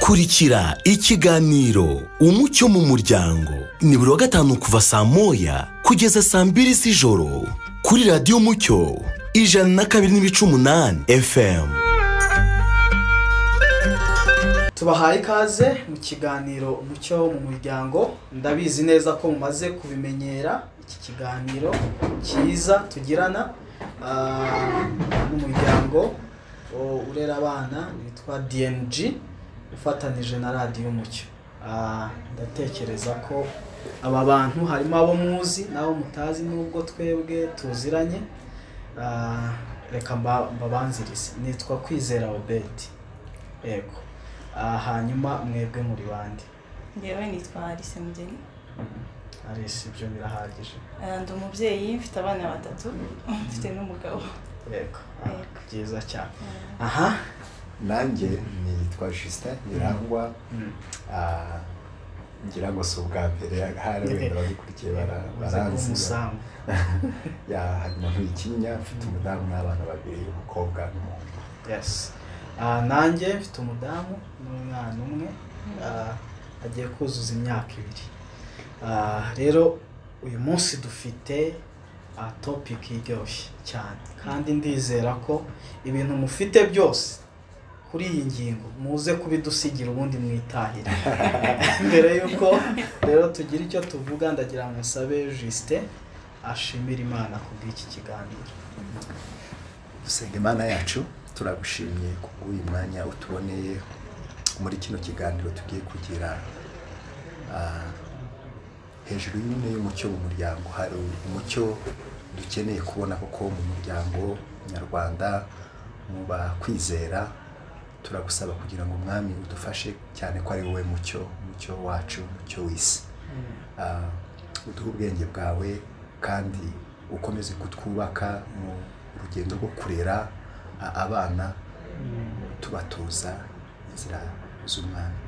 kurikira ikiganiro Umucyo mu muryango ni buri wa gatanu kuva saa moya kugeza saa 2 z'ijoro kuri radiyo Umucyo 102.8 FM. Tubahaye ikaze mu kiganiro Umucyo mu muryango. Ndabizi neza ko mumaze kubimenyera iki kiganiro cyiza tugirana n'umuryango urera abana witwa DNG ufatanije na radiyo Umucyo. Ndatekereza ko aba bantu harimo abo muzi nabo mutazi nubwo twebwe tuziranye. Reka mbabanzirize. Nitwa Kwizera Obedi. Yego. Hanyuma mwebwe muri bande? Ngewe nitwa Alice Mugeni. Alice, ibyo birahagije. Ndi umubyeyi, mfite abana 3, mfite n'umugabo. Yego. Byiza cyane. Aha. Nanjye nitwa Justin Birangwa. Ngira ngo so bwa mbere hari wenda badukurikiye baranzi. Ya hanyuma nk'ikinya mfite umudamu n'abana 2, umukobwa n'umuhungu. Yes. Nanjye mfite umudamu n'umwana umwe agiye kuzuza imyaka 2. Rero uyu munsi dufite topic iryoshye cyane kandi ndizera ko ibintu mufite byose kuri iyi ngingo muze kubidusigira ubundi mwitahira. Mbere yuko rero tugira icyo tuvuga ndagira ngo nsabe Justin ashimira Imana kubw'iki kiganiro. Dusenga Imana yacu, turagushimye kubw'uyu mwanya utuboneye muri kino kiganiro tugiye kugira hejuru y'umucyo mu muryango. Hari umucyo dukeneye kubona koko mu muryango nyarwanda mu bakwizera. Turagusaba kugira ngo Mwami udufashe cyane ko ari wowe mucyo wacu, mucyo w'isi. Uduhe ubwenge bwawe kandi ukomeze kutwubaka mu rugendo rwo kurera abana, tubatoza inzira z'Umwana.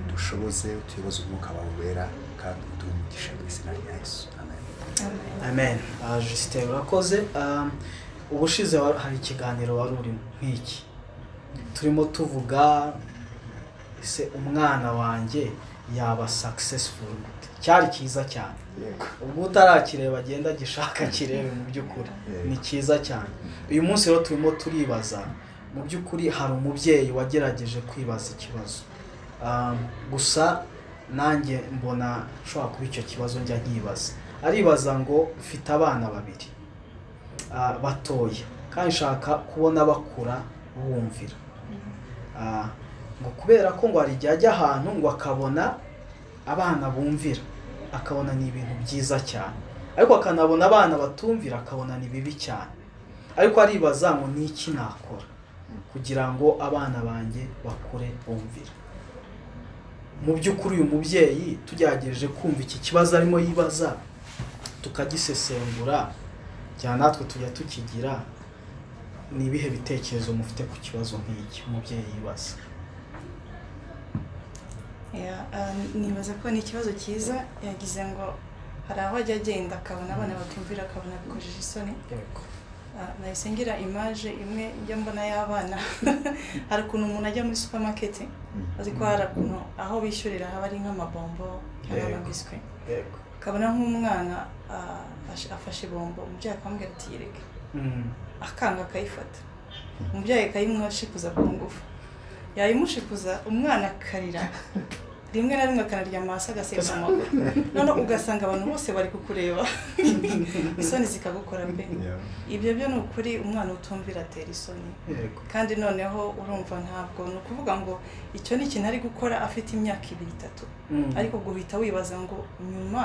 Udushoboze, utuyoboze umwuka wawe wera kandi uduhe umugisha mu izina rya Yesu. Amen. Amen. Justin urakoze. Ubushize hari ikiganiro wari urimo nk'iki turimo tuvuga ese umwana wanjye yaba successful gute. Cyari cyiza cyane. Ubwo utarakireba agenda gishaka kirebe mu by'ukuri. Ni cyiza cyane. Uyu munsi rero turimo turibaza mu by'ukuri hari umubyeyi wagerageje kwibaza ikibazo. Gusa nanjye mbona nshobora kuba icyo kibazo njya nkibaza. Aribaza ngo mfite abana 2 batoya kandi nshaka kubona bakura bumvira. Ngo kubera ko ngo hari igihe ajya ahantu ngo akabona abana bumvira akabona ni ibintu byiza cyane, ariko akanabona abana batumvira akabona ni bibi cyane. Ariko aribaza ngo ni iki nakora kugira ngo abana banjye bakure bumvira. Mu by'ukuri uyu mubyeyi tugerageje kumva iki kibazo arimo yibaza tukagisesengura cyane natwe tujya tukigira. Ni ibihe bitekerezo mufite ku kibazo nk'iki umubyeyi yibaza? Nibaza ko ni ikibazo cyiza. Yagize ngo hari aho ajya agenda akabona abana batumvira akabona bikojeje isoni. Yego. Nahise ngira image imwe njya mbona y'abana. Hari ukuntu umuntu ajya muri supermarket azi ko hari ukuntu aho bishyurira haba ari nk'amabombo cyangwa amabiswi. Yego. Kabona nk'umwana afashe bombo, umubyeyi akamubwira ati yireke. Akanga akayifata. Umubyeyi akayimwashikuza ku ngufu. Yayimushikuza umwana akarira. Rimwe na rimwe akanaryama hasi agaseka amaguru. None ugasanga abantu bose bari kukureba. Isoni zikagukora mbe. Ibyo byo n'ukuri umwana utumvira atera isoni. Kandi noneho urumva ntabwo no kuvuga ngo icyo ni ikintu ari gukora afite imyaka 2-3. Ariko guhita wibaza ngo nyuma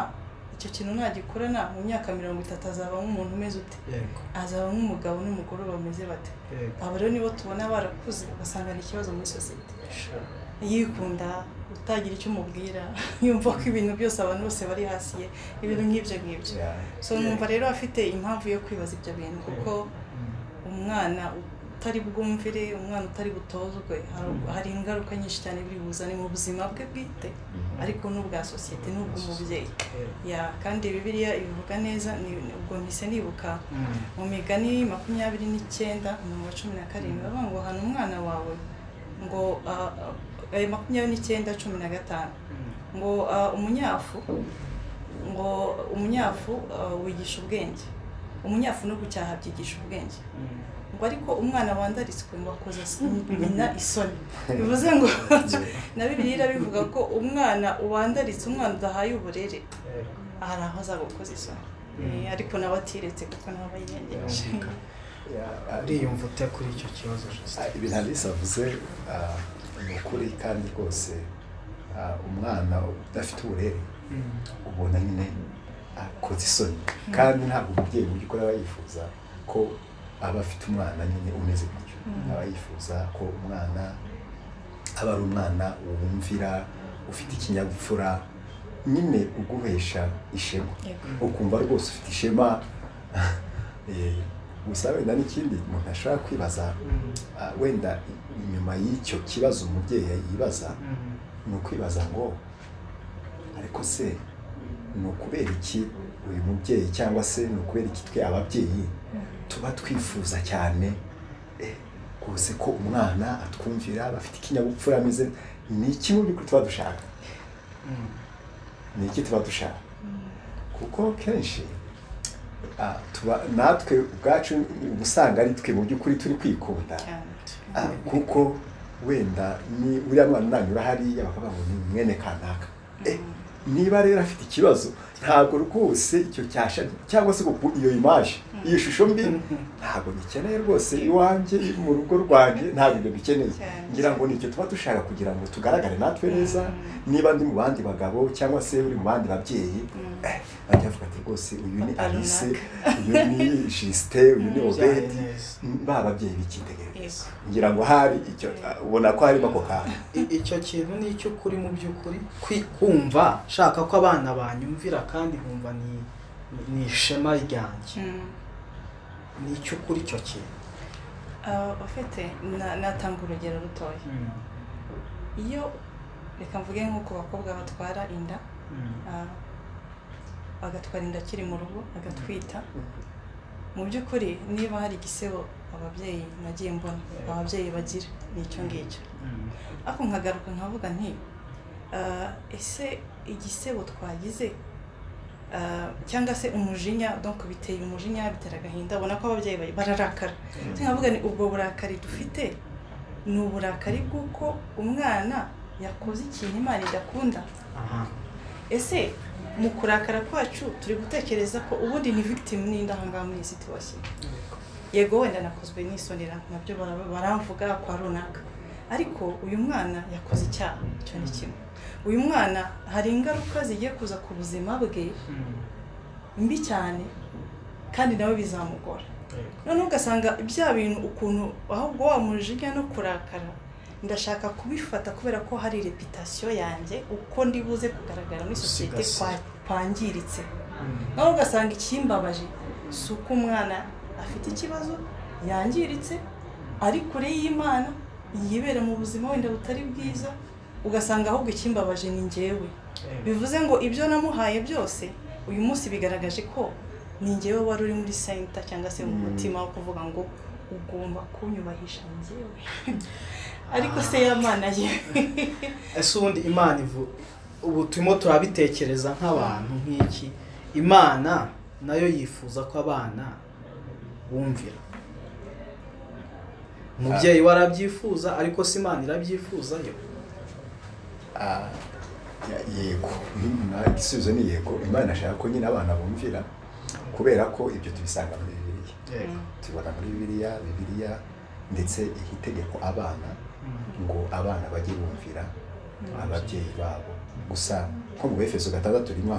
icyo kintu nagikorana mu myaka 30 azaba nk'umuntu umeze ute? Azaba nk'umugabo n'umugore bameze bate? Abo rero nibo tubona barakuze ugasanga ni ikibazo muri society. Yikunda utagira icyo umubwira, yumva ko ibintu byose abantu bose bari hasi ye, ibintu nk'ibyo. So numva rero afite impamvu yo kwibaza ibyo bintu kuko umwana utari bwumvire, umwana utari butozwe hari ingaruka nyinshi cyane biri buzane mu buzima bwe bwite ariko n'ubwa society n'ubw'umubyeyi. Kandi Bibiliya ivuga neza, ubwo mpise nibuka mu Migani 29:17 bavuga ngo hana umwana wawe ngo 29:15 ngo umunyafu wigisha ubwenge, umunyafu no gucyaha byigisha ubwenge, ngo ariko umwana wandaritswe ngo akoze nyina isoni. Bivuze ngo na Bibiliya bivuga ko umwana wandaritse, umwana udahaye uburere hari aho azagukoza isoni, ariko nawe atiretse kuko nawe ayiyengeje. uriyumva ute kuri icyo kibazo? ibintu Alice avuze ni ukuri kandi rwose umwana udafite uburere ubona nyine akoze isoni, kandi ntabwo umubyeyi mu by'ukuri aba yifuza ko aba afite umwana nyine umeze gutyo. Aba yifuza ko umwana aba ari umwana wumvira, ufite ikinyabupfura, nyine uguhesha ishema, ukumva rwose ufite ishema. Gusa wenda n'ikindi umuntu ashobora kwibaza, wenda inyuma y'icyo kibazo umubyeyi yibaza, ni ukwibaza ngo ariko se ni ukubera iki uyu mubyeyi, cyangwa se ni ukubera iki twe ababyeyi tuba twifuza cyane rwose ko umwana atwumvira, bafite ikinyabupfura ameze. Ni iki mu by'ukuri tuba dushaka? Ni iki tuba dushaka? Kuko kenshi natwe ubwacu usanga ari twe mu by'ukuri turi kwikunda, kuko wenda ni uriya mwana nanyura hariya bakavuga ngo ni mwene kanaka. Niba rero afite ikibazo, ntabwo rwose icyo cyasha cyangwa se iyo image, iyo shusho mbi ntabwo bikeneye rwose iwanjye mu rugo rwanjye, ntabwo ibyo bikeneye. Ngira ngo nicyo tuba dushaka kugira ngo tugaragare natwe neza. Niba ndi mu bandi bagabo cyangwa se uri mu bandi babyeyi, bajya bavuga ati rwose uyu ni Alice, uyu ni Justin, uyu ni Obed, ba babyeyi b'icyitegererezo. Ngira ngo hari icyo ubona ko harimo ako kantu. Icyo kintu ni icyo kuri mu by'ukuri kumva shaka ko abana banyumvira kandi nkumva ni ishema ryanjye. Ni icyo kuri icyo kintu. Ufite natanga urugero rutoya. Iyo reka mvuge nko ku bakobwa batwara inda, agatwara inda akiri mu rugo, agatwita, mu by'ukuri niba hari igisebo ababyeyi nagiye mbona ababyeyi bagira ni icyo ngicyo. Ariko nkagaruka nkavuga nti ese igisebo twagize cyangwa se umujinya, donc biteye umujinya, bitera agahinda, ubona ko ababyeyi bararakara. Nkavuga ni ubwo burakari dufite ni uburakari bw'uko umwana yakoze ikintu Imana idakunda. Ese mu kurakara kwacu turi gutekereza ko ubundi ni victim n'indahanga muri iyi situation. Yego wenda nakozwe n'isonera, nabyo baramvuga kwa runaka, ariko uyu mwana yakoze icyaha, cyo ni kimwe. Uyu mwana hari ingaruka zigiye kuza ku buzima bwe mbi cyane, kandi nawe bizamugora. None ugasanga bya bintu ukuntu ahubwo wamujinya no kurakara, ndashaka kubifata kubera ko hari reputation yanjye, uko ndibuze kugaragara muri societe kwangiritse. None ugasanga ikimbabaje suko umwana afite ikibazo yangiritse, ari kure y'Imana, yibera mu buzima wenda butari bwiza, ugasanga ahubwo ikimbabaje ni njyewe. Bivuze ngo ibyo namuhaye byose uyu munsi bigaragaje ko ni njyewe wari uri muri center cyangwa se mu mutima wo kuvuga ngo ugomba kunyubahisha njyewe. Ariko se y'Imana ye ese ubundi Imana ubu turimo turabitekereza nk'abantu nk'iki, Imana nayo yifuza ko abana bumvira. Umubyeyi warabyifuza, ariko si Imana irabyifuza yo? Yego, igisubizo ni yego. Imana ashaka ko nyine abana bumvira, kubera ko ibyo tubisanga muri Bibiliya. Tubona muri Bibiliya ndetse itegeko abana ngo abana bajye bumvira ababyeyi babo. Gusa nko mu Efeso 6 rimwe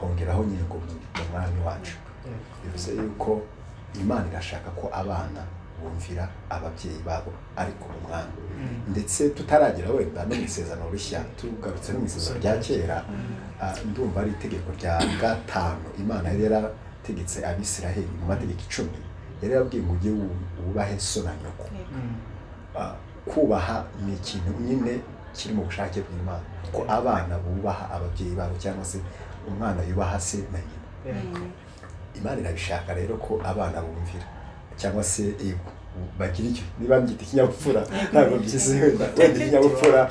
hongeraho nyine ngo umwami wacu. Bivuze yuko Imana irashaka ko abana bumvira ababyeyi babo, ariko umwana. Ndetse tutaragera wenda no mu isezerano rishya, tugarutse no mu isezerano rya kera, ndumva ari itegeko rya 5 Imana yari yarategetse Abisiraheli mu mategeko 10, yari yabwiye ngo ujye wubahe so na nyoko. Kubaha ni ikintu nyine kiri mu bushake bw'Imana, ko abana bubaha ababyeyi babo, cyangwa se umwana yubaha se na nyina. Imana irabishaka rero ko abana bumvira, cyangwa se bagira icyo niba mbyita ikinyabupfura ntabwo byizewe wenda ikinyabupfura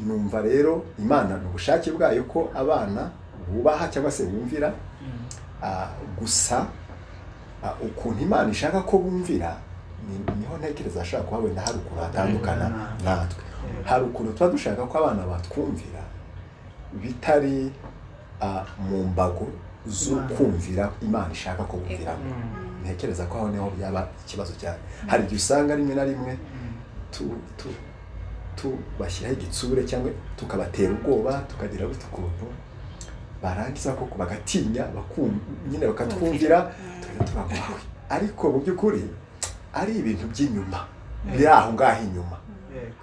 numva rero Imana ni ubushake bwayo ko abana bubaha cyangwa se bumvira gusa ukuntu Imana ishaka ko bumvira niho ntekereza ashaka kuba wenda hari ukuntu hatandukana natwe hari ukuntu tuba dushaka ko abana batwumvira bitari mu mbago zo kumvira Imana ishaka ko bumvira ntekereza ko aho niho byaba ikibazo cyane hari igihe usanga rimwe na rimwe bashyiraho igitsure cyangwa tukabatera ubwoba tukagira ukuntu barangiza koko bagatinya nyine bakatwumvira tubabawe ariko mu by'ukuri ari ibintu by'inyuma biri aho ngaho inyuma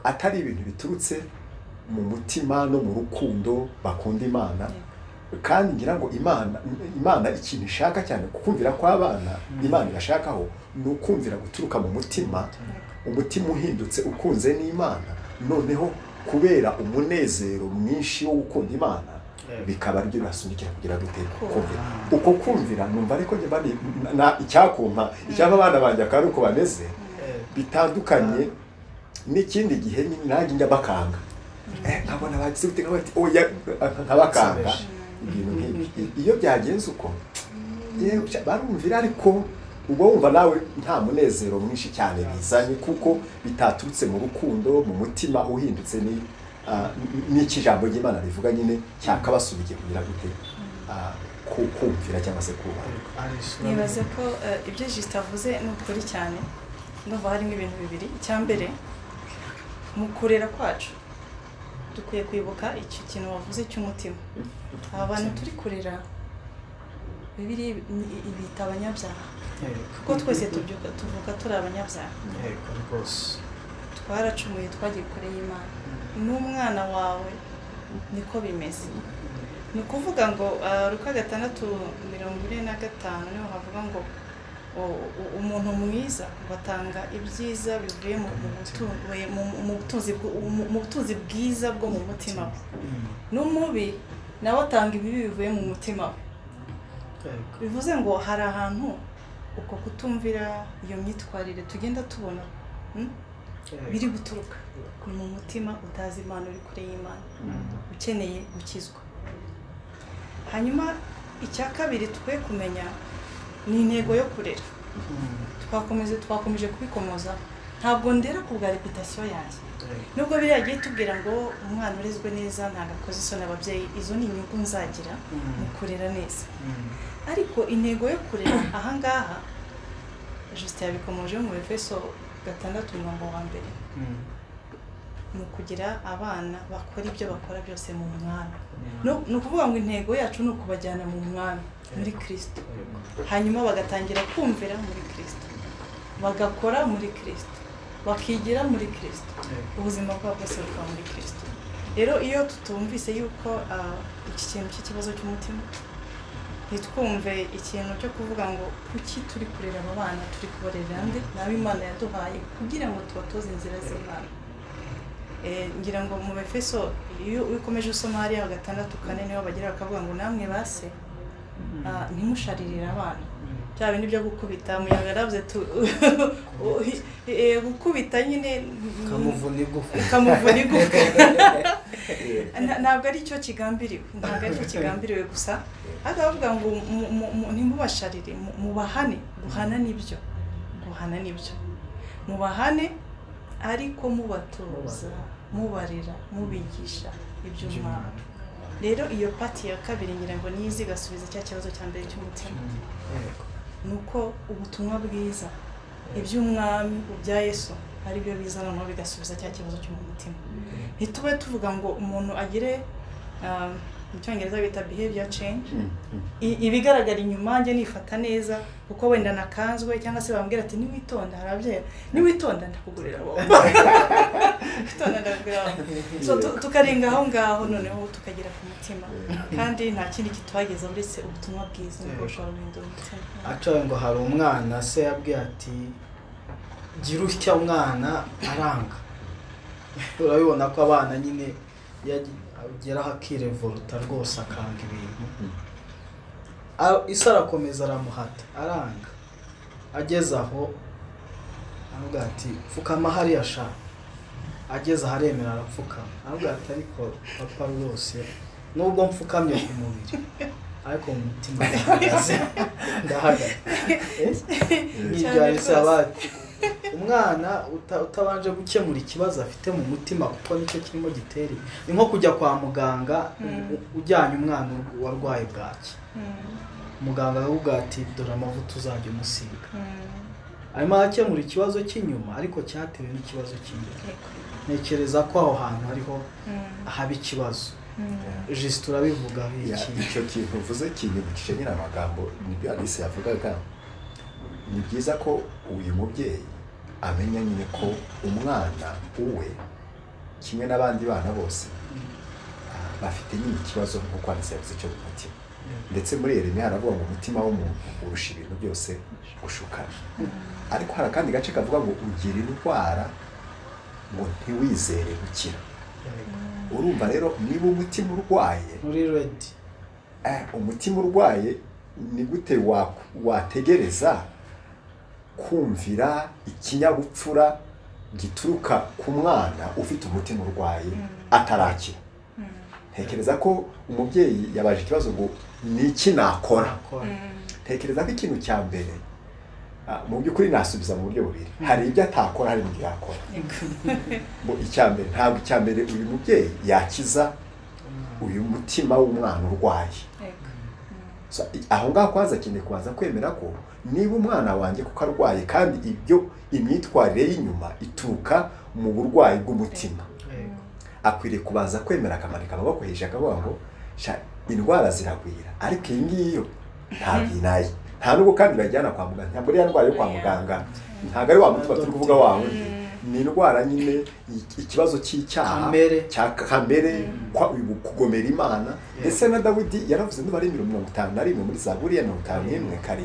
atari ibintu biturutse mu mutima no mu rukundo bakunda Imana kandi ngira ngo Imana ikintu ishaka cyane kukumvira kw'abana Imana irashakaho ni ukumvira guturuka mu mutima umutima uhindutse ukunze n'Imana noneho kubera umunezero mwinshi wo gukunda Imana bikaba ari byo basunikira kugira dute kumvira uko kumvira numva ariko icyakumpa icyaba abana banjye akari uko bameze bitandukanye n'ikindi gihe nanjye njya bakanga nkabona bagize gute nkabakanga ibintu nk'ibi iyo byagenze uko barumvira ariko uba wumva nawe nta munezero mwinshi cyane bizanye kuko bitaturutse mu rukundo mu mutima uhindutse n'ikijambo ry'Imana rivuga nyine cyakabasubiye kugira gute kumvira cyangwa se kubaha nibaze ko ibyo Justin avuze ni ukuri cyane ndumva harimo ibintu bibiri icyambere mu kurera kwacu dukwiye kwibuka icyo kintu wavuze cy'umutima aba bantu turi kurera bibiri ibita abanyabyaha kuko twese tuvuga turi abanyabyaha twaracumuye twagiye kure y'Imana n'umwana wawe niko bimeze ni ukuvuga ngo Luka 6:45 niho havuga ngo umuntu mwiza batanga ibyiza bivuye mu butunzi bwiza bwo mu mutima we n'umubi nawe atanga ibibi bivuye mu mutima we bivuze ngo hari ahantu uko kutumvira iyo myitwarire tugenda tubona biri guturuka ni mu mutima utazi Imana uri kure y'Imana ukeneye gukizwa hanyuma icya kabiri twe kumenya ni intego yo kurera twakomeje kubikomoza ntabwo ndera ku bwa reputation yanjye nubwo biri yagiye tubwira ngo umwana urezwe neza ntabwo akoze isoni ababyeyi izo ni inyungu nzagira mu kurera neza ariko intego yo kurera ahangaha Justin yabikomoje mu Efeso 6:1 ni ukugira abana bakora ibyo bakora byose mu Mwami ni ukuvuga ngo intego yacu ni ukubajyana mu Mwami muri Kristo hanyuma bagatangira kumvira muri Kristo bagakora muri Kristo bakigira muri Kristo ubuzima bwabo bwose bukaba muri Kristo rero iyo tutumvise yuko iki kintu cy'ikibazo cy'umutima ntitwumve ikintu cyo kuvuga ngo kuki turi kurera aba bana turi kubarera nde nawe Imana yaduhaye kugira ngo tubatoze inzira z'Imana ngira ngo mu Efeso iyo ukomeje usoma hariya 6:4 niho bagira bakavuga ngo namwe base ntimusharirire abana bya bindi byo gukubita muyaga yaravuze gukubita nyine kamuvuna igufa ntabwo ari cyo kigambiriwe gusa akavuga ngo ntimubasharire mubahane guhana nibyo mubahane ariko mubatoza mubarira mubigisha iby'Umwana rero iyo pati ya kabiri ngira ngo nizi gasubiza cya kibazo cya mbere cy'umutima nuko ubutumwa bwiza iby'Umwami ubya Yesu ari byo bizana no bigasubiza cya kibazo cy'umutima ntitube tuvuga ngo umuntu agire mu Cyongereza bita behavior change ibigaragara inyuma nje nifata neza kuko wenda nakanzwe cyangwa se bambwira ati niwitonda harabye niwitonda ndakugurira bo itonda ndakugurira so tukarenga aho ngaho noneho tukagira ku mutima kandi nta kindi kitwageza uretse ubutumwa bwiza ngo ushobora guhindura umutima acaye ngo hari umwana se yabwiye ati gira utya umwana aranga urabibona ko abana nyine agera hakirevoluta rwose akanga ibintu isi arakomeza aramuhata aranga ageze aho avuga ati pfukama hariya sha ageze aharemera arapfukama avuga ati ariko papa rwose nubwo mfukamye ku mubiri ariko mu mutima ndahagaze n'ibyo arisaba umwana utabanje gukemura ikibazo afite mu mutima kuko nicyo kirimo gitera ni nko kujya kwa muganga ujyanye umwana warwaye bwaki muganga aravuga ati dore amavuta uzajya umusiga arimo arakemura ikibazo cy'inyuma ariko cyatewe n'ikibazo cy'imbere ntekereza ko aho hantu hariho haba ikibazo jisite urabivugaho iki icyo kintu uvuze kinyibukije nyine amagambo nibyo Alice yavugaga ni byiza ko uyu mubyeyi amenya nyine ko umwana uwe kimwe n'abandi bana bose bafite nyine ikibazo nk'uko Alice yavuze cyo mu mutima ndetse muri Yeremiya haravuga ngo umutima w'umuntu urusha ibintu byose ushukana ariko hari akandi gace kavuga ngo ugira indwara ngo ntiwizere gukira urumva rero niba umutima urwaye muri redi umutima urwaye ni gute wategereza kumvira ikinyabupfura gituruka ku mwana ufite umutima urwaye atarakira ntekereza ko umubyeyi yabaje ikibazo ngo ni iki nakora ntekereza ko ikintu cya mbere mu by'ukuri nasubiza mu buryo bubiri hari ibyo atakora hari n'ibyo yakora icya mbere ntabwo icya mbere uyu mubyeyi yakiza uyu mutima w'umwana urwaye aho ngaho kwanza akeneye kubanza kwemera ko niba umwana wanjye kuko arwaye kandi ibyo imyitwarire y'inyuma ituruka mu burwayi bw'umutima akwiriye kubanza kwemera akamanika amaboko hejuru akavuga ngo indwara ziragwira ariko iyi ngiyo ntabwo inaye nta nubwo kandi bajyana kwa muganga ntabwo ariya ndwara yo kwa muganga ntabwo ari wa mutima turi kuvuga wawe ni indwara nyine ikibazo cy'icyaha cya kamere kugomera Imana ndetse na Dawidi yaravuze niba ari 51 muri Zaburi ya 51:7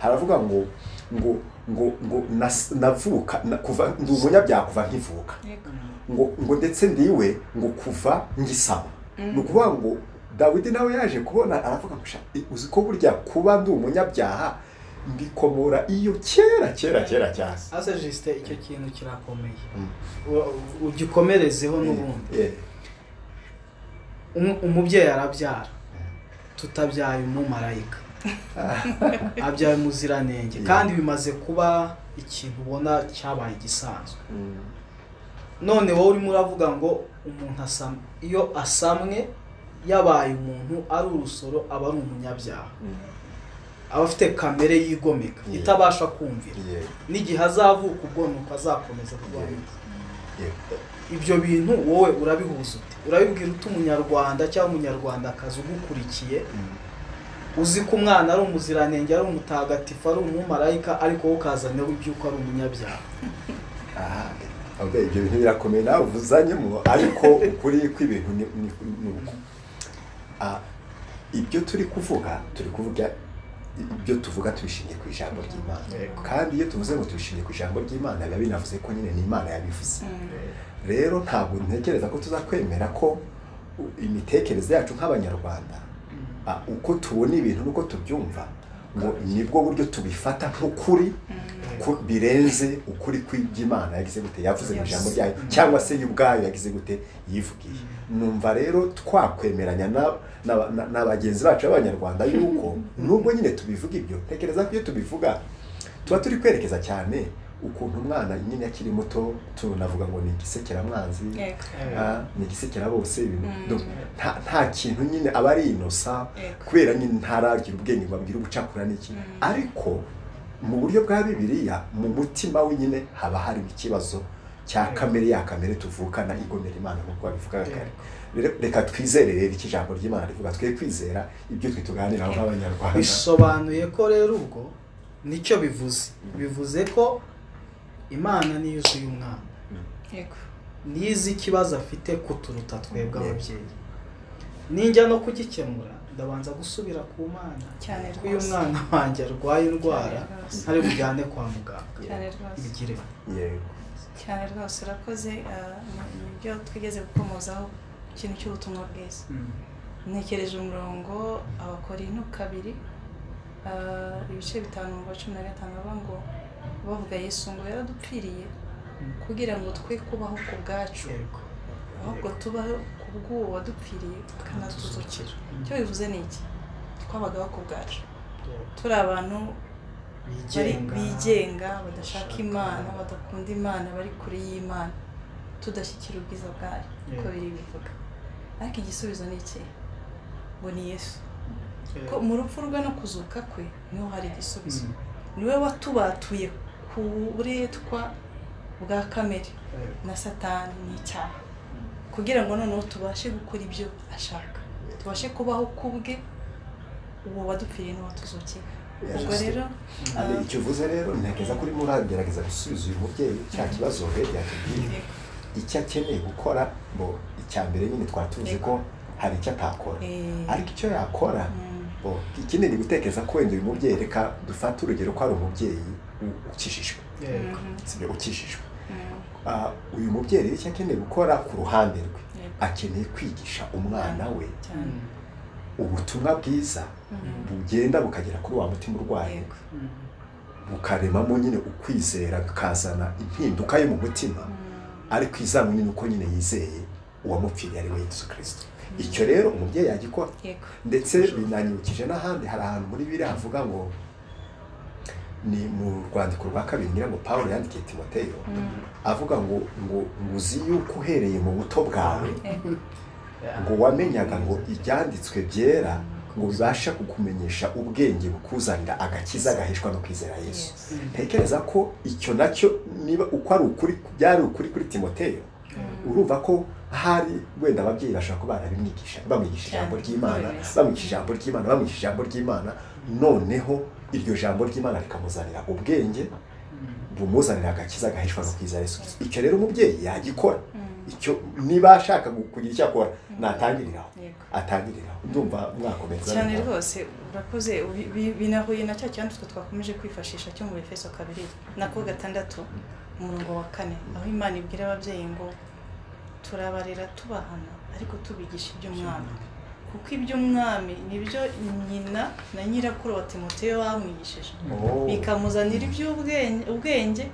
haravuga ngo navuka kuva ndi umunyabyaha kuva nkivuka ngo ndetse ndiwe ngo kuva ngisaba ni ukuvuga ngo Dawidi nawe yaje kubona aravuga ngo uzi ko burya kuba ndi umunyabyaha mbikomora iyo kera cyane ase jiste icyo kintu kirakomeye ugikomerezeho n'ubundi umubyeyi arabyara tutabyaye umumarayika abyaye umuziranenge kandi bimaze kuba ikintu ubona cyabaye igisanzwe none wowe urimo uravuga ngo umuntu asamwe iyo asamwe yabaye umuntu ari urusoro aba ari umunyabyaha aba afite kamere yigomeka itabasha kumvira n'igihe azavuka ubwo nuko azakomeza kurwanya ibyo bintu wowe urabihuza ute urabibwira ute umunyarwanda cyangwa umunyarwandakazi ugukurikiye uzi ko umwana ari umuziranenge ari umutagatifu ari umumarayika ariko wowe ukazanira iby'uko ari umunyabyaha ibyo bintu birakomeye nawe uvuzanyemo ariko ukuri kw'ibintu ni uko ibyo turi kuvuga ibyo tuvuga tubishingiye ku ijambo ry'Imana kandi iyo tuvuze ngo tubishingiye ku ijambo ry'Imana biba binavuze ko nyine ni Imana yabivuze rero ntabwo ntekereza ko tuzakwemera ko imitekerereze yacu nk'abanyarwanda uko tubona ibintu nuko tubyumva ngo nibwo buryo tubifata nk'ukuri birenze ukuri kw'iby'Imana yagize gute yavuze mu ijambo ryayo cyangwa se y'ubwayo yagize gute yivugiye numva rero twakwemeranya na bagenzi bacu b'abanyarwanda yuko nubwo nyine tubivuga ibyo tekereza ko iyo tubivuga tuba turi kwerekeza cyane ukuntu umwana nyine akiri muto tunavuga ngo ni igisekeramwanzi ni igisekera bose ibintu nta kintu nyine aba ari inosa kubera nyine ntaragira ubwenge ngo abwire ubucakura n'iki ariko mu buryo bwa Bibiliya mu mutima we nyine haba hari ikibazo cya kamere ya kamere tuvukana igomera Imana nk'uko babivuga kare reka twizere rero iki jambo ry'Imana rivuga twe kwizera ibyo twe tuganiraho nk'abanyarwanda bisobanuye ko rero ubwo nicyo bivuze ko Imana niyo yuzuye umwana nizi ikibazo afite kuturuta twebwe ababyeyi ninjya no kugikemura ndabanza gusubira ku Mana ko uyu mwana wanjye arwaye indwara ntari bujyane kwa muganga bigire cyane rwose urakoze nibyo twigeze gukomozaho ikintu cy'ubutumwa bwiza ntekereje umurongo Abakorinto 2 ibice 5:15 bavuga ngo bavuga Yesu ngo yaradupfiriye kugira ngo twe kubaho ku bwacu ahubwo tubaho ku bw'uwo wadupfiriye kanatuzukira icyo bivuze ni iki twabagaho ku bwacu turi abantu bigenga badashaka Imana badakunda Imana bari kure y'Imana tudashyikira ubwiza bwayo uko biri bivuga ariko igisubizo ni iki ngo ni Yesu ko mu rupfu rwe no kuzuka kwe niho hari igisubizo niwe watubatuye ku buretwa bwa kamere na Satani n'icyaha kugira ngo noneho tubashe gukora ibyo ashaka tubashe kubaho kubwe uwo wadupfiriye no watuzukira ubwo rero icyo uvuze rero ntegeza kuri muragerageza gusubiza uyu mubyeyi cya kibazo yatubwiye icyo akeneye gukora ngo icya mbere nyine twatuzi ko hari icyo atakora ariko icyo yakora ikindi ni gutekereza ko wenda uyu mubyeyi reka dufate urugero ko ari umubyeyi ukishijwe sibyo ukishijwe uyu mubyeyi rero icyo akeneye gukora ku ruhande rwe akeneye kwigisha umwana we ubutumwa bwiza bugenda bukagera kuri wa mutima urwaye bukaremamo nyine ukwizera bikazana impinduka yo mu mutima ariko izamu nyine uko nyine yizeye uwamupfiriye ari we Yesu Kristo icyo rero umubyeyi yagikora ndetse binanyibukije n'ahandi hari ahantu muri Bibiliya havuga ngo ni mu rwandiko rwa kabiri ngira ngo Pawulo yandikiye Timoteyo avuga ngo uzi yuko uhereye mu buto bwawe ngo wamenyaga ngo ibyanditswe byera ngo bibasha kukumenyesha ubwenge bukuzanira agakiza gaheshwa no kwizera Yesu ntekereza ko icyo nacyo niba uko ari ukuri byari ukuri kuri Timoteyo urumva ko hari wenda ababyeyi bashaka kuba barabimwigisha bamwigisha ijambo ry'Imana bamwigisha ijambo ry'Imana noneho iryo jambo ry'Imana rikamuzanira ubwenge bumuzanira agakiza gaheshwa no kwizera Yesu icyo rero umubyeyi yagikora icyo niba ashaka kugira icyo akora natangiriraho ndumva mwakomeza cyane rwose urakoze binahuye na cya cyanditswe twakomeje kwifashisha cyo mu Efeso 2:6 umurongo wa 4 aho Imana ibwira ababyeyi ngo turabarera tubahana ariko tubigisha iby'umwami kuko iby'umwami nibyo nyina na nyirakuru wa Timoteyo bamwigishije bikamuzanira iby'ubwenge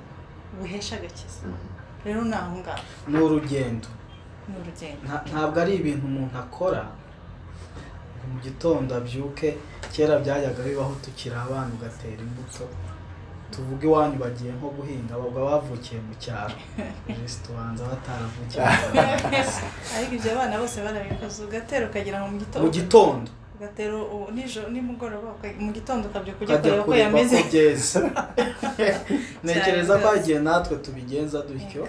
buhesha agakiza rero naho ngaho ni urugendo ntabwo ari ibintu umuntu akora mu gitondo abyuke kera byajyaga bibaho tukiri abana ugatera imbuto tuvuge iwanyu bagiye nko guhinga babwa bavukiye mu cyaro Kristo wanza bataravukiye ariko ibyo abana bose barabikoze ugatera ukagira ngo mu gitondo ugatera nijoro nimugoroba mu gitondo ukabyo kujya kureba ko yameze ntekereza ko hagiye natwe tubigenza dutyo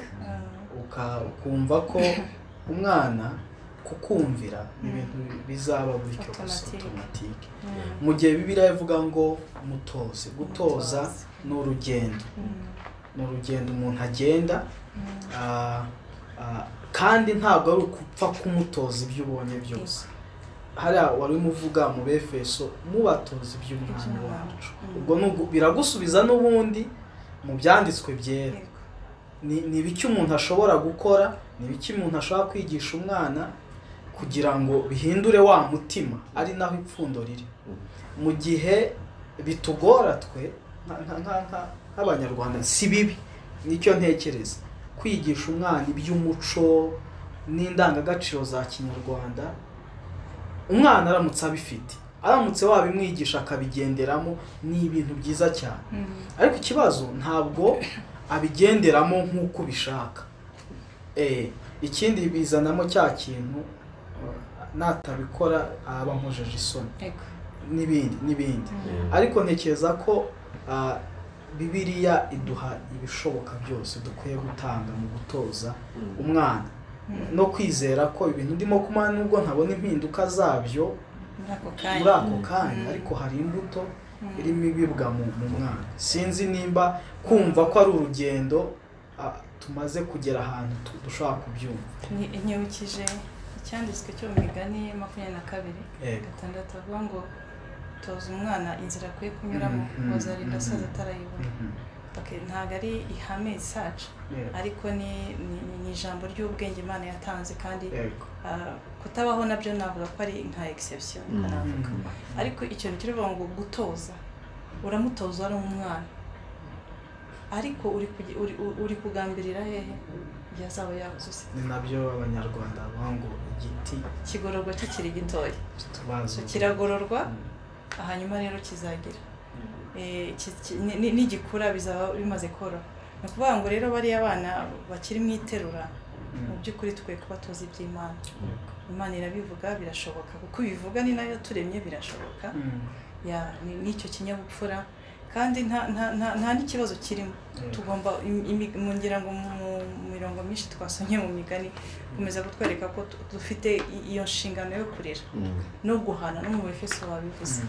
ukumva ko umwana kukumvira ibintu bizaba gutyo automatique mu gihe Bibiliya ivuga ngo mutoze gutoza ni urugendo umuntu agenda kandi ntabwo ari ukupfa kumutoza ibyo ubonye byose hari wari muvuga mu Befeso mubatoza iby'umwana wacu ubwo biragusubiza n'ubundi mu byanditswe byera ni biki umuntu ashobora gukora ni biki umuntu ashobora kwigisha umwana kugira ngo bihindure wa mutima ari naho ipfundo riri mu gihe bitugora twe nk'abanyarwanda si bibi nicyo ntekereza kwigisha umwana iby'umuco n'indangagaciro za kinyarwanda umwana aramutse abifite aramutse wabimwigisha akabigenderamo ni ibintu byiza cyane ariko ikibazo ntabwo abigenderamo nk'uko ubishaka ikindi bizanamo cya kintu natabikora aba nkojeje isoni n'ibindi ariko ntekereza ko Bibiliya iduha ibishoboka byose dukwiye gutanga mu gutoza umwana no kwizera ko ibintu ndimo kumana nubwo ntabona impinduka zabyo muri ako kanya ariko hari imbuto irimo ibibwa mu mwana sinzi nimba kumva ko ari urugendo tumaze kugera ahantu dushobora kubyumva inyibukije icyanditswe cyo mu Migani 22:6 avuga ngo toza umwana inzira akwiye kunyuramo bazarinda asaza atarayibona ntabwo ari ihame isaca ariko ni ijambo ry'ubwenge Imana yatanze kandi kutabaho nabyo navuga ko ari nka exception navuga ariko ikintu kirivuga ngo gutoza uramutoza ari umwana ariko uri kugambirira hehe yazaba yavuze ni nabyo abanyarwanda bango igiti kigororwa kikiri gitoya tubazo kiragororwa hanyuma rero kizagira n'igikura bizaba bimaze koroha ni ukuvuga ngo rero bariya abana bakiri mu iterura mu by'ukuri twe kuba tuzi iby'Imana Imana irabivuga birashoboka kuko bivuga ni nayo turemye birashoboka n'icyo kinyabupfura kandi nta n'ikibazo kirimo tugomba ngira ngo mu mirongo myinshi twasonye mu migani kumeza kutwereka ko dufite iyo nshingano yo kurera no guhana no mu Efeso babivuze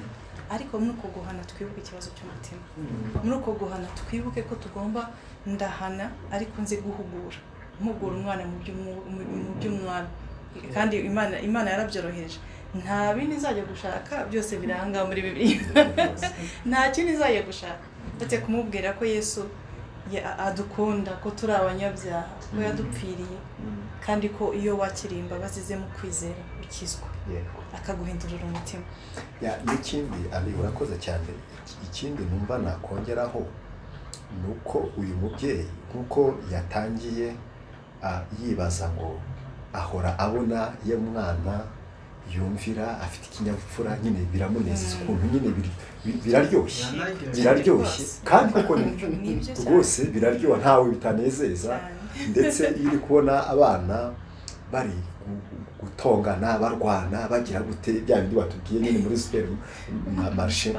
ariko muri uko guhana twibuke ikibazo cy'umutima muri uko guhana twibuke ko tugomba ndahana ariko nze guhugura umwana mu by'umwana kandi Imana yarabyoroheje nta bindi nzajya gushaka byose biranga muri Bibiliya nta kindi nzajya gushaka ndetse kumubwira ko Yesu adukunda ko turi abanyabyaha ko yadupfiriye kandi ko iyo wakiriye imbabazi ze mu kwizera ukizwa akaguhindurira umutima n'ikindi ari urakoze cyane ikindi numva nakongeraho nuko uyu mubyeyi nkuko yatangiye yibaza ngo ahora abona iyo mwana yumvira afite ikinyabupfura nyine biramunezeza ukuntu nyine biraryoshye kandi kuko rwose biraryoha ntawe bitanezeza ndetse iyo uri kubona abana bari gutongana barwana bagira gute bya bindi batubwiye nyine muri supermarché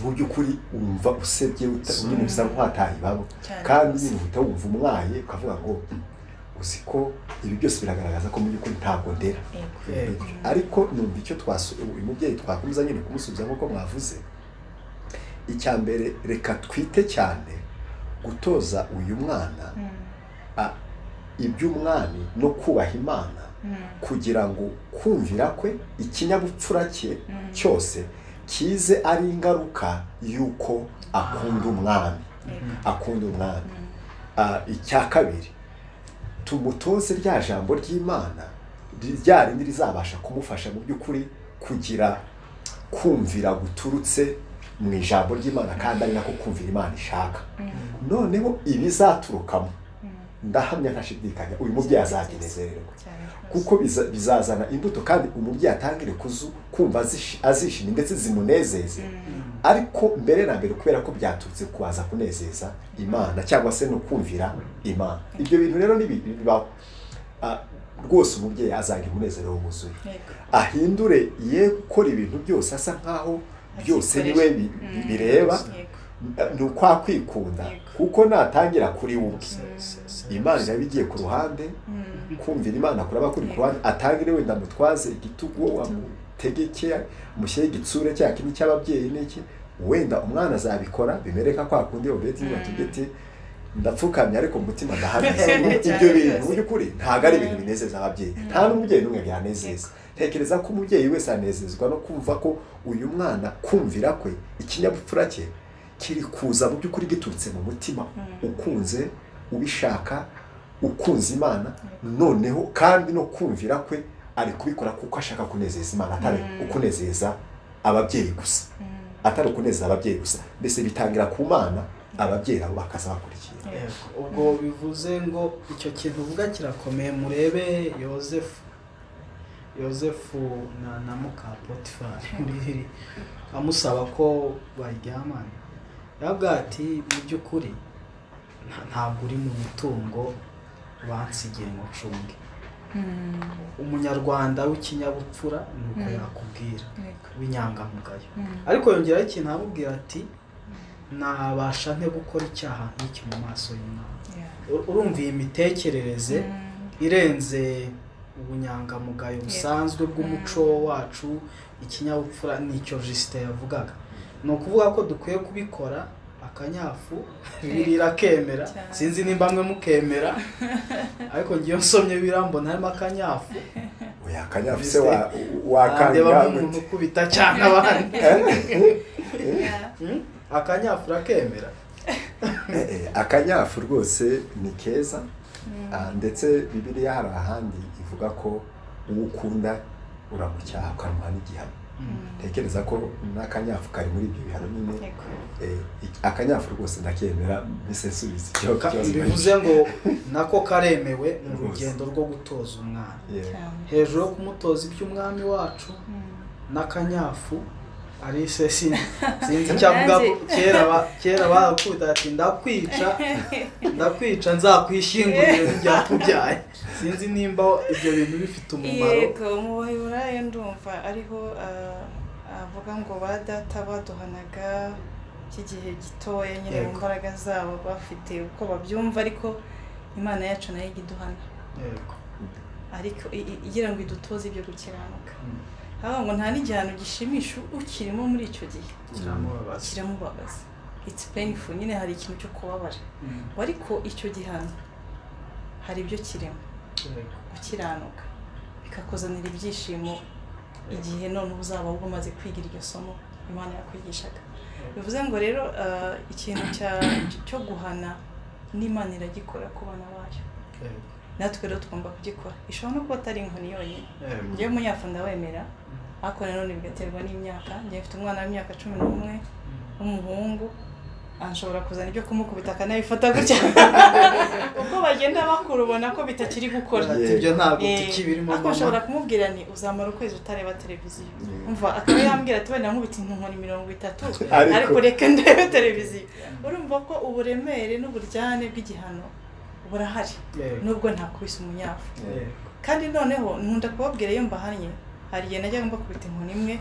mu by'ukuri umva usebye nyine bisa nk'wataye babo kandi nyine utawumva umwaye ukavuga ngo uziko ibi byose biragaragaza ko mu by'ukuri ntabwo ndera ariko numva icyo uyu mubyeyi twakomeza nyine kumusubiza nk'uko mwavuze icya mbere reka twite cyane gutoza uyu mwana iby'umwami no kubaha Imana kugira ngo kumvira kwe ikinyabupfura cye cyose kize ari ingaruka y'uko akunda umwami icya kabiri tumutoze rya jambo ry'Imana rya rindi rizabasha kumufasha mu by'ukuri kugira kumvira guturutse mu ijambo ry'Imana kandi ari nako kumvira Imana ishaka noneho ibizaturukamo ndahamya ntashidikanya uyu mubyeyi azagenezererwa kuko bizazana imbuto kandi umubyeyi atangire kumva azishimye ndetse zimunezeze ariko mbere na mbere kubera ko byaturutse kubaza kunezeza Imana cyangwa se no kumvira Imana ibyo bintu rero nibibaho rwose umubyeyi azagira umunezero wuzuye ahindure ye gukora ibintu byose asa nkaho byose niwe bireba nukwa kwikunda kuko natangira kuri wowe Imana yabigiye ku ruhande kumvira Imana kuraba kuri ku ruhande atangire wenda mutwaze igitugu wamutegeke mushyire igitsure cya kintu cy'ababyeyi n'iki wenda umwana azabikora bimereka kwa kundi obeti batugete ndapfukamye ariko mutima ndahamye ibyo bintu mu by'ukuri ntago ari ibintu binezeza ababyeyi nta n'umubyeyi n'umwe byanezeza tekereza ko umubyeyi wese anezezwa no kumva ko uyu mwana kumvira kwe ikinyabupfura cye kiri kuza mu by'ukuri giturutse mu mutima ukunze ubishaka ukunze Imana noneho kandi no kumvira kwe ari kubikora kuko ashaka kunezeza Imana atari ukunezeza ababyeyi gusa mbese bitangira ku Mana ababyeyi abo bakaza bakurikira ubwo bivuze ngo icyo kintu uvuga kirakomeye murebe Yosefu na muka Potifari amusaba ko baryamana yavuga ati mu by'ukuri ntabwo uri mu mitungo bansigiye mu cumbi umunyarwanda w'ikinyabupfura nuko yakubwira w'inyangamugayo ariko yongeraho ikintu amubwira ati nabasha nte gukora icyaha nk'iki mu maso y'Imana urumva iyi mitekerereze irenze ubunyangamugayo busanzwe bw'umuco wacu ikinyabupfura nicyo Justin yavugaga ni ukuvuga ko dukwiye kubikora akanyafu birira kemera sinzi nimba mwe mukemera ariko ngiye nsomye birambona harimo akanyafu oya akanyafu se wakanga umuntu kubita cyane abandi akanyafu rakemera akanyafu rwose ni keza ndetse Bibiliya hari ahandi ivuga ko uwo ukunda uramucyaha ukamuha n'igihano tekereza ko n'akanyafu kari muri ibyo bihano nyine akanyafu rwose ndakemera bisesubiza bivuze ngo nako karemewe mu rugendo rwo gutoza umwana hejuru yo kumutoza iby'umwami wacu n'akanyafu ari sinzi cyavuga kera bakubita ati ndakwica nzakwishyingurira byakubyaye sinzi nimba ibyo bintu bifite umumaro yego mu baheburayo ndumva ariho avuga ngo ba data baduhanaga iki gihe gitoya nyine mu mbaraga zabo bafite uko babyumva ariko Imana yacu nayo igiduhana ariko igira ngo idutoze ibyo gukiranuka ngo nta n'igihano gishimisha ukirimo muri icyo gihe kiramubabaza it's painful nyine hari ikintu cyo kubabara ariko icyo gihano hari ibyo kirimo gukiranuka bikakuzanira ibyishimo igihe none uzaba umaze kwigira iryo somo Imana yakwigishaga bivuze ngo rero ikintu cyo guhana n'Imana iragikora ku bana bayo natwe rero tugomba kugikora ishobora no kuba atari inkoni yonyine njye munyafu ndawemera ariko nanone bigaterwa n'imyaka njye mfite umwana w'imyaka 11 w'umuhungu anshobora kuzana ibyo kumukubita akanabifata gutya uko bagenda bakuru ubona ko bitakiri gukora ibyo ntabwo tukibirimo mama ashobora kumubwira ni uzamara ukwezi utareba televiziyo umva akaba yambwira ati wenda nkubita inkoni 30 ariko reka ndebe televiziyo urumva ko uburemere n'uburyane bw'igihano burahari nubwo ntakubise umunyafu kandi noneho nkunda kubabwira iyo mbahanye hari igihe najya mbakubita inkoni imwe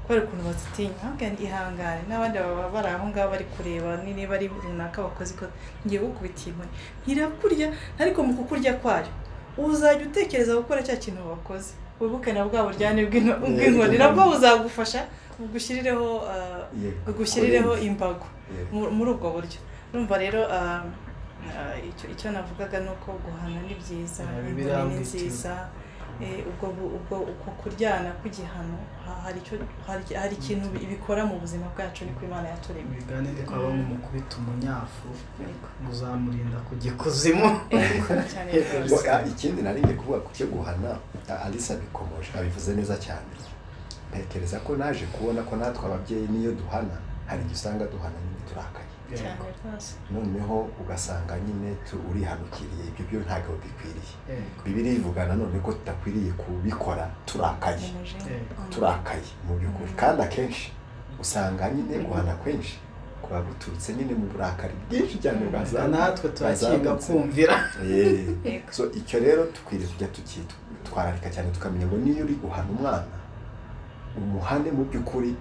kubera ukuntu bazitinya ahubwo ihangane n'abandi baba bari aho ngaho bari kureba niba ari runaka bakoze ko ngiye gukubita inkoni ntirakurya ariko mu kukurya kwayo uzajya utekereza gukora cya kintu bakoze wibuke na bwa buryane bw'inkoni nabwo buzagufasha gushyirireho imbago muri ubwo buryo urumva rero icyo navugaga nuko guhana ni byiza ni nziza ubwo kuryana kugihano hari ikintu bikora mu buzima bwacu niko Imana yaturemye biganire ko abo mu kubita umunyafu muzamurinda kugikuzimu ikindi naringe kuvuga ku cyo guhana Alisa bikomoje abivuze neza cyane ntekereza ko naje kubona ko natwe ababyeyi niyo duhana hari igisanga duhana nyine turakaye noneho ugasanga nyine urihanukiriye ibyo byo ntabwo bikwiriye Bibiliya ivuga nanone ko tutakwiriye kubikora turakaye mu by'ukuri kandi akenshi usanga nyine guhana kwenshi kuba guturutse nyine mu burakari bwinshi cyane natwe turakiga kumvira so icyo rero tukwiriye kujya tukitwararika cyane tukamenya ngo niyo uri guhana umwana umuhane mu by'ukuri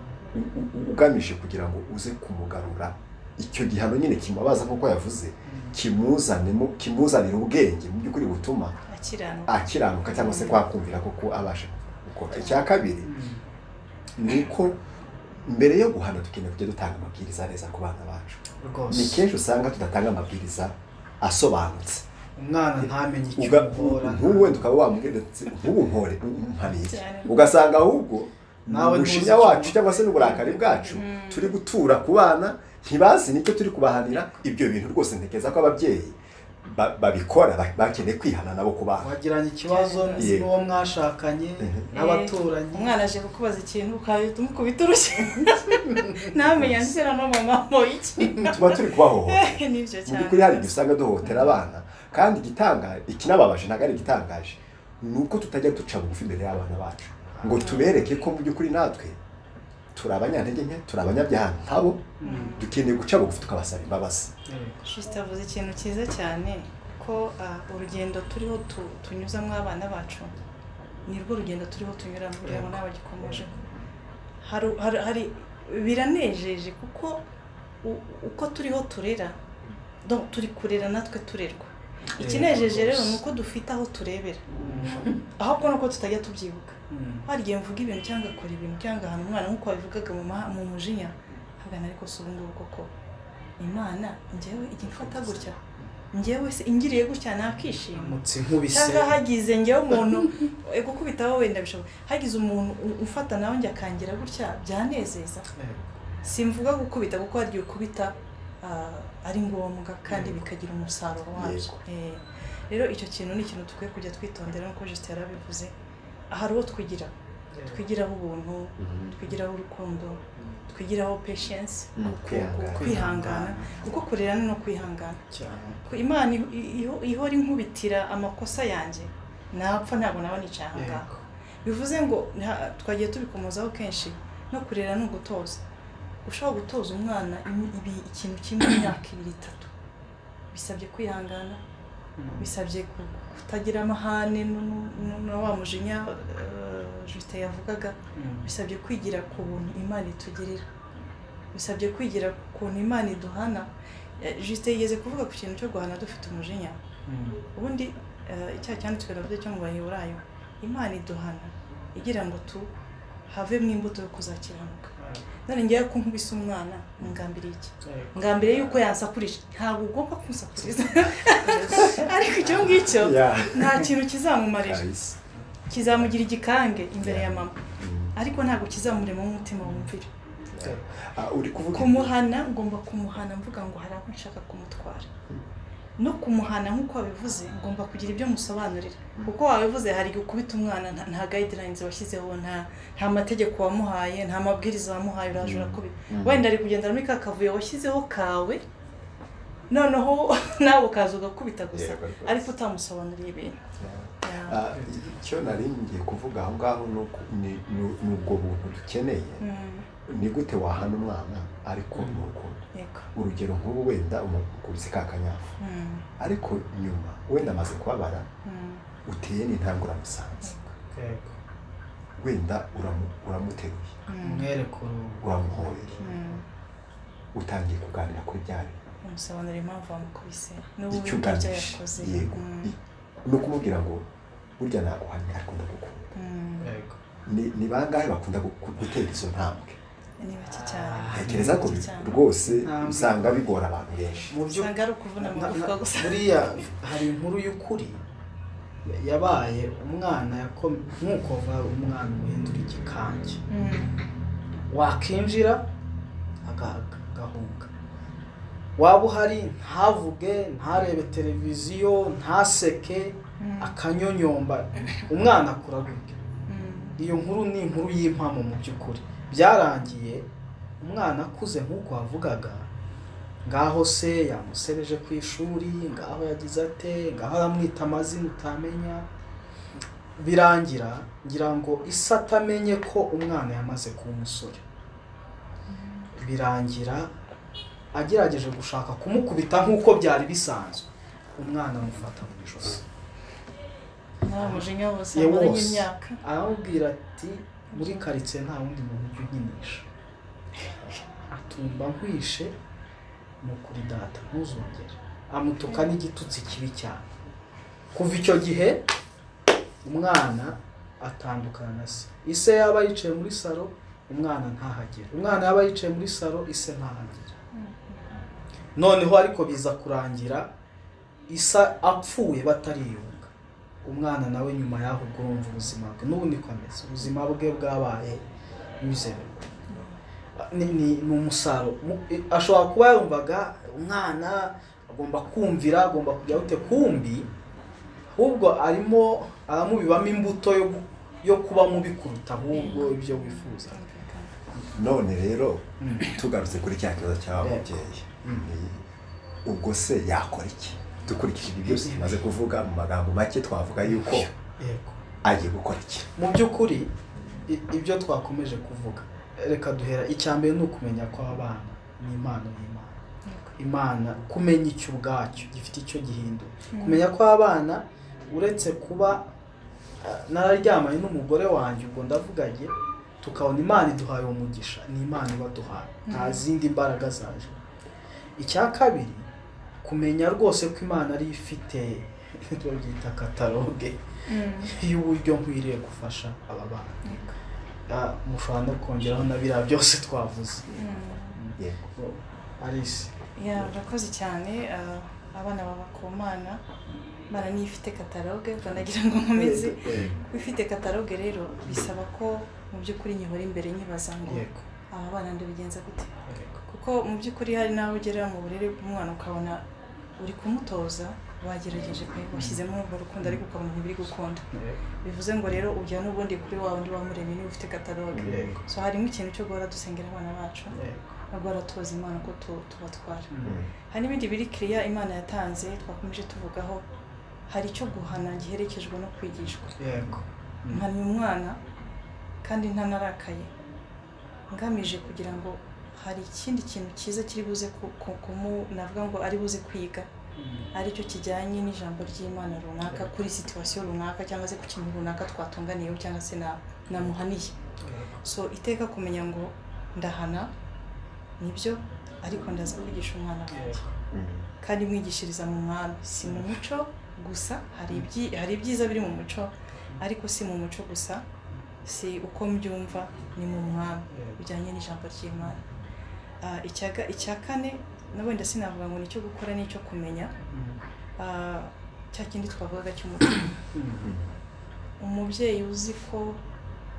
ugamije kugira ngo uze kumugarura icyo gihano nyine kimubaza nkuko yavuze kimuzanira ubwenge mu by'ukuri butuma akiranuka cyangwa se kwakumvira koko abasha gukora icya kabiri niko mbere yo guhana tukeneye kujya dutanga amabwiriza neza ku bana bacu ni kenshi usanga tudatanga amabwiriza asobanutse umwana ntamenye icyo wenda ukaba wamubwira nk'ubumpore umpaniye ugasanga ahubwo n'ubushinya wacu cyangwa se n'uburakari bwacu turi gutura ku bana ntibazi nicyo turi kubahanira ibyo bintu rwose ntekeza ko ababyeyi babikora bakeneye kwihana nabo ku bana wagiranye ikibazo n'uwo mwashakanye n'abaturanyi umwana aje kukubaza ikintu ukahita umukubita urushyi ntamenya nsera no mama mo iki tuba turi kubahohotera nibyo cyane mu by'ukuri hari igihe usanga duhohotera abana kandi ikinababaje ntabwo ari igitangaje ni uko tutajya duca bugufi imbere y'abana bacu ngo tubereke ko mu by'ukuri natwe turi abanyantege nke turi abanyabyaha nkabo dukeneye guca bugufi tukabasaba imbabazi Juste avuze ikintu cyiza cyane ko urugendo turiho tunyuzamo abana bacu nirwo rugendo turiho tunyuramo kugira ngo n'abagikomeje hari biranejeje kuko uko turiho turera turi kurera natwe turerwa ikinejeje rero nuko dufite aho turebera ahubwo nuko tutajya tubyibuka hari igihe mvuga ibintu cyangwa akora ibintu cyangwa ahantu umwana nk'uko babivugaga mu mujinya hagana ariko si ubungubu koko Imana njyewe igihe mfata gutya njyewe se ingiriye gutya nakishima cyangwa hagize njyewe umuntu gukubitaho wenda bishoboka hagize umuntu ufata nawe njye akangira gutya byanezeza simvuga gukubita kuko hari ukubita ari ngombwa kandi bikagira umusaruro wabyo rero icyo kintu ni ikintu tukwiye kujya twitondera nkuko Juste yarabivuze hari uwo twigira twigiraho ubuntu twigiraho urukundo twigiraho patience kwihangana kuko kurera no kwihangana Imana ihora inkubitira amakosa yanjye napfa ntabwo nabona icanga bivuze ngo twagiye tubikomozaho kenshi no kurera no gutoza ushobora gutoza umwana ikintu kimwe imyaka 2-3 bisabye kwihangana bisabye kutagira amahane no wa mujinya Juste yavugaga bisabye kwigira ku buntu Imana itugirira bisabye kwigira ku Imana iduhana Juste yigeze kuvuga ku kintu cyo guhana dufite umujinya ubundi icyaha cyanditswe n'ababyeyi cyo mu Baheburayo Imana iduhana igira ngo tu have mu imbuto yo kuzakiranuka none ngiye kunkubisa umwana ngambiriye iki ngambiriye yuko yansakurije ntabwo ugomba kunsakuriza ariko icyo ngicyo nta kintu kizamumarira kizamugira igikange imbere ya mama ariko ntabwo kizamurema mu mutima wumvira uri kuvuga kumuhana ngomba kumuhana mvuga ngo hari aho nshaka kumutwara no kumuhana nkuko wabivuze ngomba kugira ibyo musobanurira kuko wabivuze hari gukubita umwana nta guidelines washyizeho nta mategeko wamuhaye nta mabwiriza wamuhaye urajura kubi wenda ari kugenda muri kakavuye washyizeho kawe noneho nawe kaza ugakubita gusa ariko utamusobanuriye ibintu icyo naringiye kuvuga aho ngaho n'ubwo buntu dukeneye Nigute wahana umwana ariko n'urukundo urugero nk'ubu wenda umukubise kakanyafu ariko nyuma wenda amaze kubabara uteye n'intangura musanze wenda uramuteruye uramuhoreye utangiye kuganira kuri byari umusobanurira impamvu wamukubise n'uburyo yakoze no kumubwira ngo burya naguhanye ariko ndagukunda ni bangahe bakunda gutera izo ntambwe ni bake cyane ntekereza ko rwose usanga bigora abantu benshi usanga ari ukuvuna amagufwa gusa buriya hari inkuru y'ukuri yabaye umwana nk'uko umwana umuhindura igikange wakinjira agahunga waba uhari ntavuge ntarebe televiziyo ntaseke akanyonyomba umwana akura gutya iyo nkuru ni inkuru y'impamo mu by'ukuri byarangiye umwana akuze nk'uko wavugaga ngaho se yamusereje ku ishuri ngaho yagize ate ngaho aramwita amazina utamenya birangira ngira ngo isi atamenye ko umwana yamaze kuba umusore birangira agerageje gushaka kumukubita nk'uko byari bisanzwe umwana amufata mu ijosi umujinya wose amaranye imyaka aramubwira ati muri karitsiye nta wundi muntu ujya unyinisha atumba nkwishe ni ukuri data ntuzongere amutuka n'igitutsi kibi cyane kuva icyo gihe umwana atandukana na se ise yaba yicaye muri salo umwana ntahagera umwana yaba yicaye muri salo ise ntahagera noneho ariko biza kurangira isa apfuye batariyunga umwana nawe nyuma yaho urumva ubuzima bwe n'ubu niko ameze ubuzima bwe bwabaye mizero ni umusaro ashobora kuba yumvaga umwana agomba kumvira agomba kujya ute kumbi ahubwo arimo aramubibamo imbuto yo kuba mubi kuruta ahubwo ibyo wifuza none rero tugarutse kuri cya kibazo cy'ababyeyi ubwo se yakora iki dukurikije ibyo byose tumaze kuvuga mu magambo make twavuga yuko agiye gukora iki mu by'ukuri ibyo twakomeje kuvuga reka duhera icyambere ni ukumenya ko abana ni impano y'Imana Imana kumenya icyo ubwacyo gifite icyo gihindura kumenya ko abana uretse kuba nararyamanye n'umugore wanjye ubwo ndavugaye tukabona Imana iduhaye umugisha ni Imana ibaduhaye nta zindi mbaraga zaje icya kabiri kumenya rwose ko Imana ari ifite ibyo byita kataloge y'uburyo nkwiriye gufasha aba bana mushobora no kongeraho na biriya byose twavuze Alice urakoze cyane abana baba ku Mana Imana niyo ifite kataloge banagira ngo nkomeze ifite kataloge rero bisaba ko mu by'ukuri nyihora imbere nyibaza ngo aba bana ndabigenza gute kuko mu by'ukuri hari naho ugera mu burere bw'umwana ukabona uri kumutoza bagerageje pe bashyizemo urwo rukundo ariko ukabona ntibiri gukunda bivuze ngo rero ujya n'ubundi kuri wa wundi wamuremye niba ufite kataloge so harimo ikintu cyo guhora dusengera abana bacu no guhora tubaza Imana ko tubatwara hari n'ibindi biri kiriya Imana yatanze twakomeje tuvugaho hari icyo guhana giherekejwe no kwigishwa nkana umwana kandi ntanarakaye ngamije kugira ngo hari ikindi kintu cyiza kiri buze navuga ngo ari buze kwiga aricyo kijyanye n'ijambo ry'Imana runaka kuri situation runaka cyangwa se ku kintu runaka twatunganiyeho cyangwa se namuhaniye so iteka kumenya ngo ndahana nibyo ariko ndaza kwigisha umwana wanjye kandi mwigishiriza mu mwami si mu muco gusa hari ibyiza biri mu muco ariko si mu muco gusa si uko mbyumva ni mu mwami bijyanye n'ijambo ry'Imana icya kane wenda sinavuga ngo nicyo gukora n'icyo kumenya cya kindi twavugaga cy'umutima umubyeyi uzi ko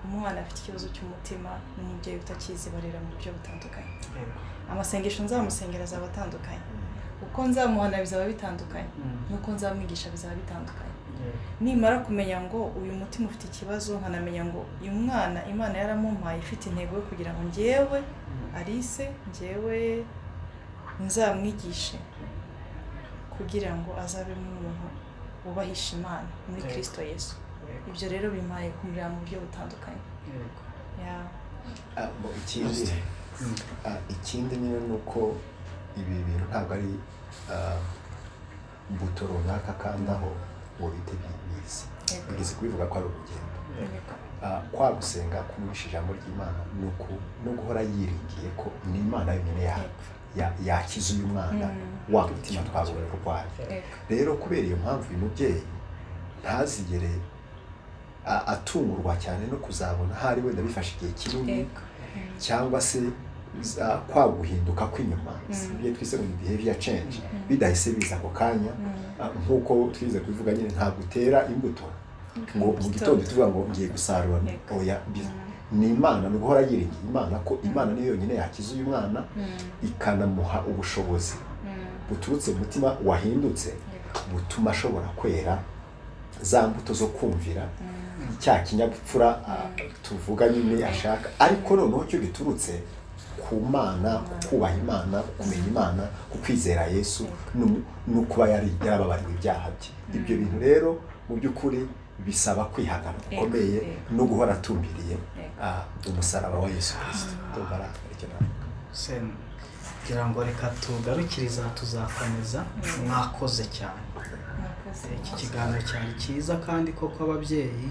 umwana afite ikibazo cy'umutima n'umubyeyi utakizi barera mu buryo butandukanye amasengesho nzamusengera azaba atandukanye uko nzamuhana bizaba bitandukanye nuko nzamwigisha bizaba bitandukanye nimara kumenya ngo uyu mutima ufite ikibazo nkanamenya ngo uyu mwana Imana yaramumpaye ifite intego yo kugira ngo njyewe Alice njyewe nzamwigishe kugira ngo azabe umuntu wubahisha Imana muri Kristo Yesu ibyo rero bimpaye kumurira mu buryo butandukanye ikindi niyo nuko ibi bintu ntabwo ari imbuto runaka kandi aho ngo bite bizi bigeze kubivuga ko ari urugendo kwa gusenga kumwisha ijambo ry'Imana no guhora yiringiye ko ni Imana yonyine yakiza uyu mwana wa mutima twabonye urwaye rero kubera iyo mpamvu uyu mubyeyi ntazigere atungurwa cyane no kuzabona hari wenda bifashe igihe kinini cyangwa se kwa guhinduka kw'inyuma ibyo twise mu behavior change bidahise biza ako kanya nkuko twize kubivuga nyine nta gutera imbuto ngo mu gitondo tuvuga ngo ngiye gusarura oya ni Imana no guhora yiringiye Imana ko Imana niyo yonyine yakiza uyu mwana ikanamuha ubushobozi buturutse mu mutima wahindutse butuma ashobora kwera za mbuto zo kumvira cya kinyabupfura tuvuga nyine ashaka ariko noneho cyo giturutse ku Mana kubaha Imana kumenya Imana kukwizera Yesu no kuba yarababariwe ibyaha bye ibyo bintu rero mu by'ukuri bisaba kwihangana gukomeye no guhora atumbiriye umusaraba wa Yesu Kristo tubara kugira ngo reka tugarukiriza tuzakomeza mwakoze cyane iki kiganiro cyari cyiza kandi koko ababyeyi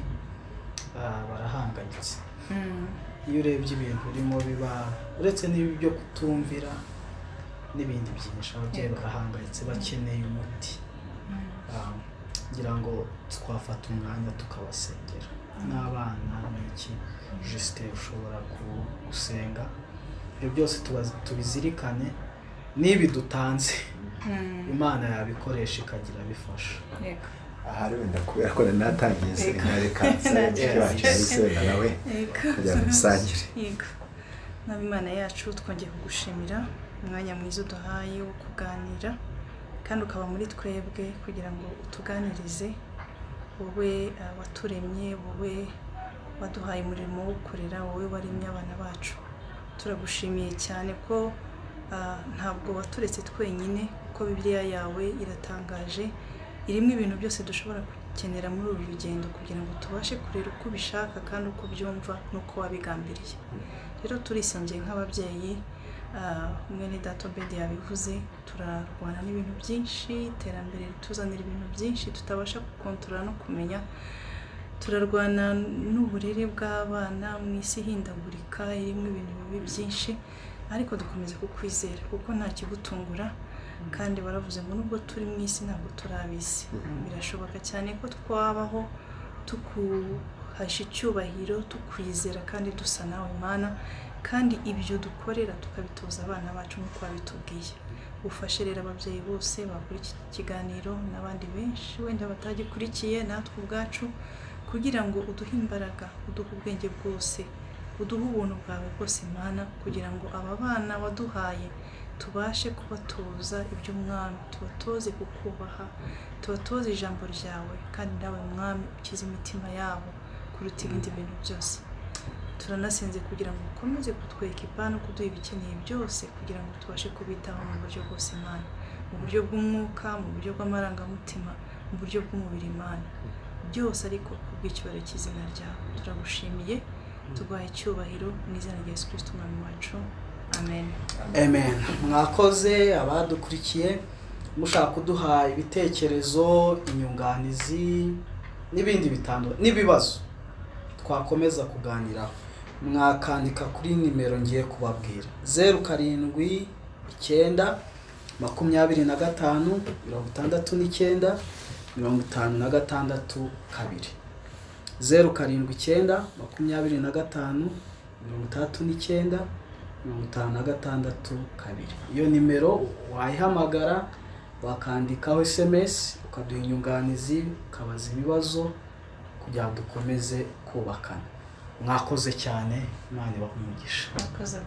barahangayitse iyo urebye ibintu birimo biba uretse n'ibi byo kutumvira n'ibindi byinshi ababyeyi barahangayitse bakeneye umuti ngira ngo twafata umwanya tukabasengera n'abana n'iki juste ushobora gusenga ibyo byose tubizirikane n'ibi dutanze Imana yabikoresha ikagira bifasha ahari wenda kubera ko natangiye seminari kansa cyane nawe kugira ngo dusangire n'Imana yacu twongeye kugushimira umwanya mwiza uduhaye wo kuganira kandi ukaba muri twebwe kugira ngo utuganirize wowe waturemye wowe waduhaye umurimo wo gukorera wowe waremye abana bacu turagushimiye cyane ko ntabwo waturetse twenyine kuko Bibiliya yawe iratangaje irimo ibintu byose dushobora gukenera muri uru rugendo kugira ngo tubashe kurera uko ubishaka kandi uko byumva n'uko wabigambiriye rero turisengeye nk'ababyeyi mwene data Obedi yabivuze turarwana n'ibintu byinshi iterambere rituzanira ibintu byinshi tutabasha gukontorora no kumenya turarwana n'uburere bw'abana mu isi ihindagurika irimo ibintu bibi byinshi ariko dukomeza kukwizera kuko nta kigutungura kandi baravuze ngo nubwo turi mu isi ntabwo turabisi birashoboka cyane ko twabaho tukuhasha icyubahiro tukwizera kandi dusa nawe Mana kandi ibyo dukorera tukabitoza abana bacu nk'uko babitubwiye ufashe rero ababyeyi bose bakora iki kiganiro n'abandi benshi wenda batagikurikiye natwe ubwacu kugira ngo uduhe imbaraga uduhe ubwenge bwose uduhe ubuntu bwawe bwose Mana kugira ngo aba bana waduhaye tubashe kubatoza iby'umwami, tubatoze kukubaha, tubatoze ijambo ryawe, kandi nawe mwami ukize imitima yabo kuruta ibindi bintu byose. Turanasenze kugira ngo ukomeze kutwereka ipano, kuduha ibikeneye byose kugira ngo tubashe kubitaho mu buryo bwose Imana, mu buryo bw'umwuka, mu buryo bw'amarangamutima, mu buryo bw'umubiri Imana, byose ariko kubw'icyubahiro cy'izina ryawe. Turagushimiye, tuguhaye icyubahiro mu izina rya Yesu Kristo umwami wacu, amen. Amen. Mwakoze abadukurikiye, mushaka kuduha ibitekerezo, inyunganizi n'ibindi bitandukanye n'ibibazo twakomeza kuganiraho, mwakandika kuri nimero ngiye kubabwira: 07 9 25 69 56 2, 07 9 25 69 56 2. Iyo nimero wayihamagara, wakandikaho SMS, ukaduha inyunganizi, ukabaza ibibazo kugira ngo dukomeze kubakana. Mwakoze cyane, Imana ibahe umugisha. Mwakoze.